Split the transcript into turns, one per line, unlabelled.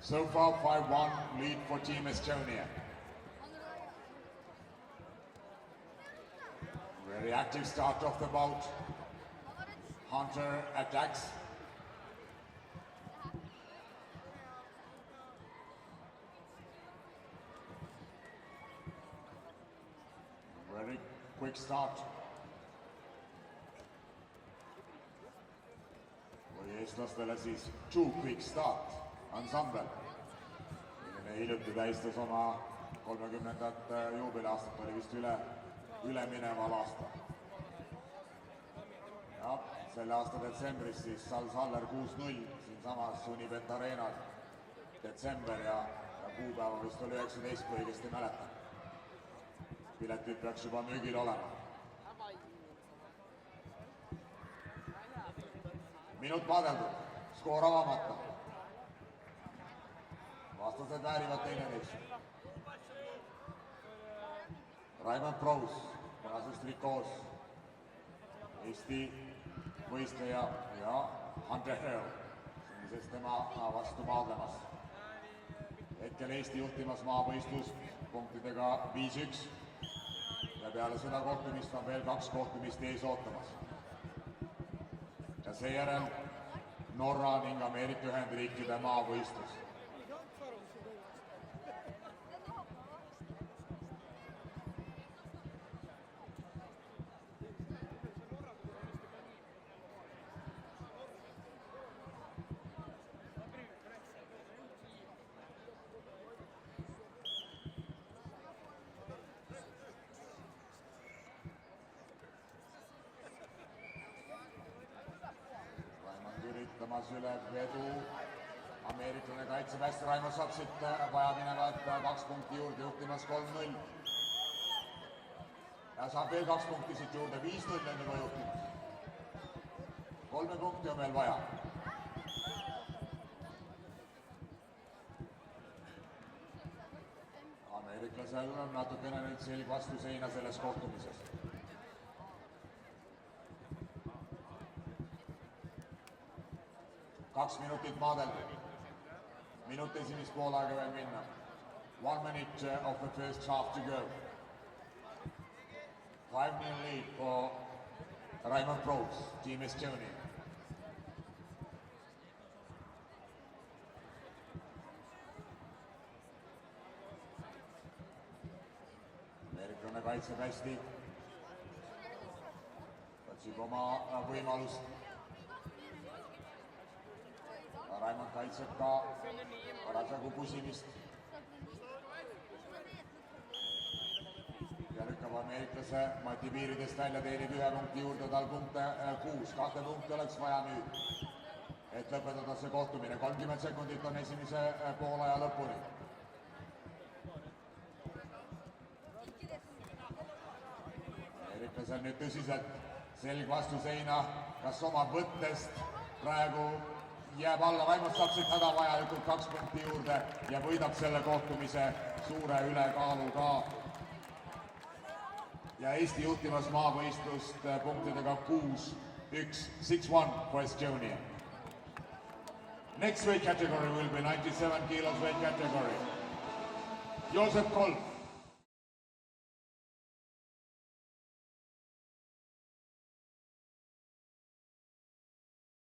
So far 5-1 lead for Team Estonia. Very active start of the bout. Hunter attacks. Very quick start. Või eestlastele siis Too Quick Start ansambel. Hiljuti tähistas oma 30. juubeliaastat, oli vist ülemineval aastal. Ja selle aasta detsembris siis Sal-Saller 6-0 siinsamas Unibet Arenal. Detsember ja kuupäeva vist oli 19, kui õigesti mäletan. Piletid peaks juba müügil olema. Minut maadeldud, skoor avamata. Vastased väärivad teineteist. Raimond Prous, punases trikoos. Eesti võistleja ja Hunter Hill, sest tema vastu maadlemas. Hetkel Eesti juhtimas maavõistlust punktidega 5-1. Ja peale seda kohtumist on veel 2 kohtumist ees ootamas. Ja seejärel Norra ning Ameerika Ühendriikide maavõistlus. Üritamas üle vedu. Ameeriklane kaitseb hästi, Raimond saab siit vaja minevad 2 punkti juurde, juhtimas 3-0. Ja saab veel 2 punkti siit juurde, 5-0 on juba juhtimas. 3 punkti on veel vaja. Ameeriklasel on natukene nüüd selg vastu seina selles kohtumises. Kaks minutit maadeldud. Minut esimest poolaega veel minna. 1 minute of the first half to go. 5-0 lead for Raimond Prous, Team Estonia. Ameeriklane kaitseb hästi. Otsib oma võimalust. Raimond kaitseb ka parasjagu pusimist. Ja lükkab ameeriklase Mati piiridest välja, teenib 1 punkti juurde, tal punkte 6. 2 punkti oleks vaja nüüd, et lõpetada see kohtumine. 30 sekundit on esimese poolaja lõpuni. Ameeriklasel nüüd tõsiselt selg vastu seina, kas oma võttest praegu jääb alla, Raimond saab siit hädavajalikult 2 punkti juurde ja võidab selle kohtumise suure ülekaaluga. Ja Eesti juhtimas maavõistlust punktidega 6-1, 6-1 for Estonia. Next weight category will be 97 kilos weight category. Joseph Kolb.